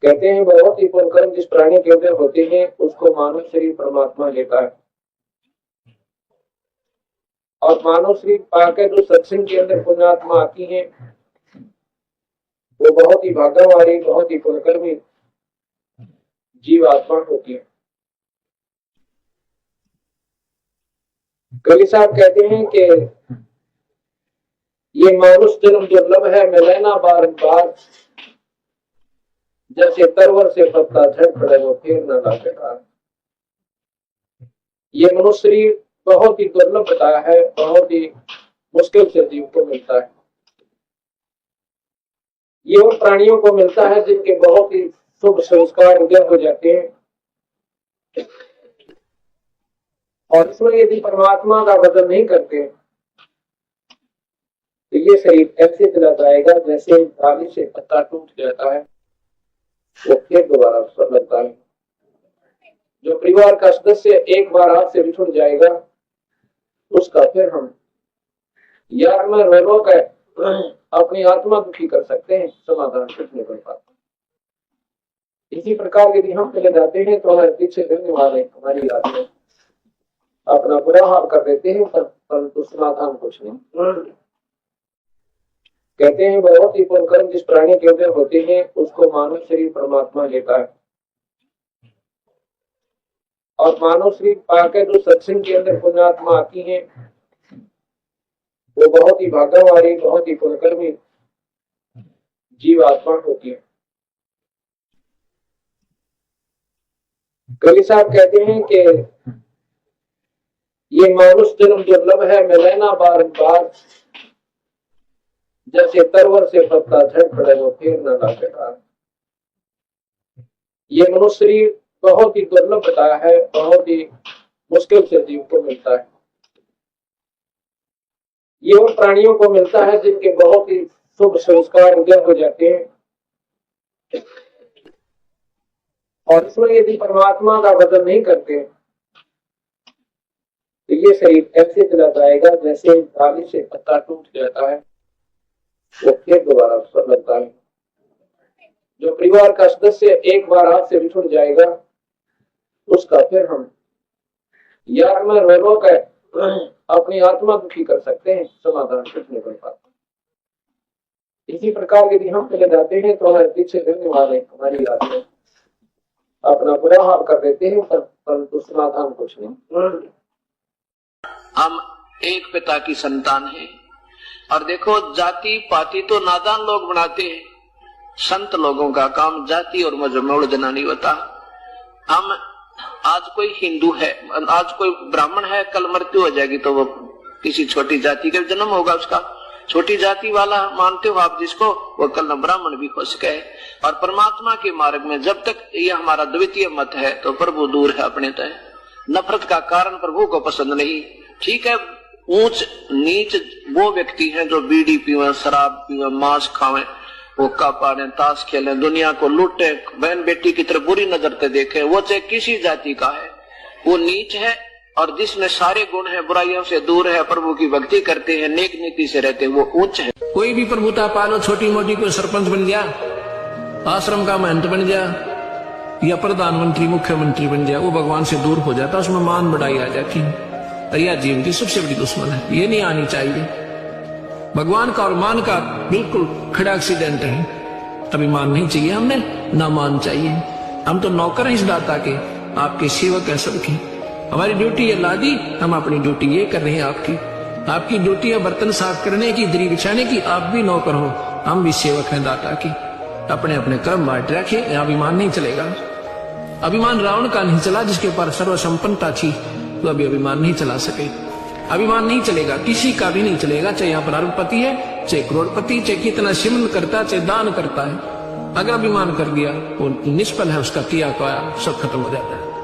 कहते हैं बहुत ही पुण्य कर्म जिस प्राणी के अंदर होते हैं उसको मानव शरीर परमात्मा लेता है, और मानव शरीर पाकर जो सत्संग के अंदर पुण्यात्मा आती हैं वो बहुत ही भाग्य वाली, बहुत ही पुण्यकर्मी जीव आत्मा होती है। कवि साहब कहते हैं कि ये मानुष जन्म दुर्लभ है, मैं लेना बार बार, जैसे तरवर से पत्ता झड़ पड़े वो फिर न लागे कार। ये मनुष्य शरीर बहुत ही दुर्लभ बताया है, बहुत ही मुश्किल से जीव को मिलता है। ये उन प्राणियों को मिलता है जिनके बहुत ही शुभ संस्कार उदय हो जाते हैं, और इसमें यदि परमात्मा का भजन नहीं करते तो ये शरीर ऐसे चला जाएगा जैसे डाली से पत्ता टूट जाता है, वो फिर दोबारा अवसर लगता है। जो परिवार का सदस्य एक बार हाथ से बिछुड़ जाएगा उसका फिर हम यार में रह कर अपनी आत्मा दुखी कर सकते हैं, समाधान कुछ नहीं कर पाते। इसी प्रकार यदि हम चले जाते हैं तो हमारे पीछे रहने वाले हमारी आत्मा अपना बुरा हाल कर देते हैं, परंतु समाधान कुछ नहीं। कहते हैं बहुत ही पुण्य कर्म जिस प्राणी के अंदर होते हैं उसको मानव शरीर परमात्मा लेता है, और मानव शरीर पाकर जो सत्संग के अंदर पुण्यात्मा आती हैं वो बहुत ही भाग्य वाली, बहुत ही पुण्यकर्मी जीव आत्मा होती है। कवि साहब कहते हैं कि ये मानुष जन्म दुर्लभ है, मैं लेना बार बार, जैसे तरवर से पत्ता झड़ पड़े वो फिर न लागे कार। ये मनुष्य शरीर बहुत ही दुर्लभ बताया है, बहुत ही मुश्किल से जीव को मिलता है। ये उन प्राणियों को मिलता है जिनके बहुत ही शुभ संस्कार उदय हो जाते हैं, और इसमें यदि परमात्मा का भजन नहीं करते तो ये शरीर ऐसे चला जाएगा जैसे डाली से पत्ता टूट जाता है, वो फिर दोबारा अवसर लगता है। जो परिवार का सदस्य एक बार हाथ से बिछुड़ जाएगा उसका फिर हम यार में रह कर अपनी आत्मा दुखी कर सकते हैं, समाधान कुछ नहीं कर पाते। इसी प्रकार यदि हम चले जाते हैं तो हमारे पीछे रहने वाले हमारी आत्मा अपना बुरा हाल कर देते हैं, परंतु समाधान कुछ नहीं। हम एक पिता की संतान हैं, और देखो जाति पाति तो नादान लोग बनाते हैं, संत लोगों का काम जाति और मजहब में उलझना नहीं होता। हम आज कोई हिंदू है, आज कोई ब्राह्मण है, कल मृत्यु हो जाएगी तो वो किसी छोटी जाति का जन्म होगा, उसका छोटी जाति वाला मानते हो आप जिसको, वो कल ब्राह्मण भी हो सके। और परमात्मा के मार्ग में जब तक ये हमारा द्वितीय मत है तो प्रभु दूर है अपने तय। नफरत का कारण प्रभु को पसंद नहीं। ठीक है, ऊंच नीच वो व्यक्ति हैं जो बीड़ी पीवे, शराब पीवे, मांस खावे, हुक्का पाने, ताश खेले, दुनिया को लूटे, बहन बेटी की तरफ बुरी नजर से देखे, वो चाहे किसी जाति का है, वो नीच है। और जिसमें सारे गुण है, बुराइयों से दूर है, प्रभु की भक्ति करते हैं, नेक नीति से रहते हैं, वो उच्च है। कोई भी प्रभुता पालो, छोटी मोटी कोई सरपंच बन गया, आश्रम का महंत बन गया या प्रधानमंत्री मुख्यमंत्री बन गया, वो भगवान से दूर हो जाता, उसमें मान बढ़ाई आ जाती है। यह जीवन की सबसे बड़ी दुश्मन है, ये नहीं आनी चाहिए। भगवान का और मान का बिल्कुल खड़ा एक्सीडेंट है। अभिमान नहीं चाहिए हमने, ना मान चाहिए। हम तो नौकर हैं इस दाता के, आपके सेवक है सबके। हमारी ड्यूटी है लादी, हम अपनी ड्यूटी ये कर रहे हैं। आपकी ड्यूटी है बर्तन साफ करने की, दरी बिछाने की, आप भी नौकर हो, हम भी सेवक हैं दाता की। अपने अपने कर्म बांट रखे, अभिमान नहीं चलेगा। अभिमान रावण का नहीं चला, जिसके ऊपर सर्वसंपन्नता थी, तो अभी अभिमान नहीं चला सके। अभिमान नहीं चलेगा, किसी का भी नहीं चलेगा, चाहे यहाँ पर अरबपति है, चाहे करोड़पति, चाहे कितना सिमरन करता, चाहे दान करता है। अगर अभिमान कर दिया वो निष्फल है, उसका किया सब खत्म हो जाता है।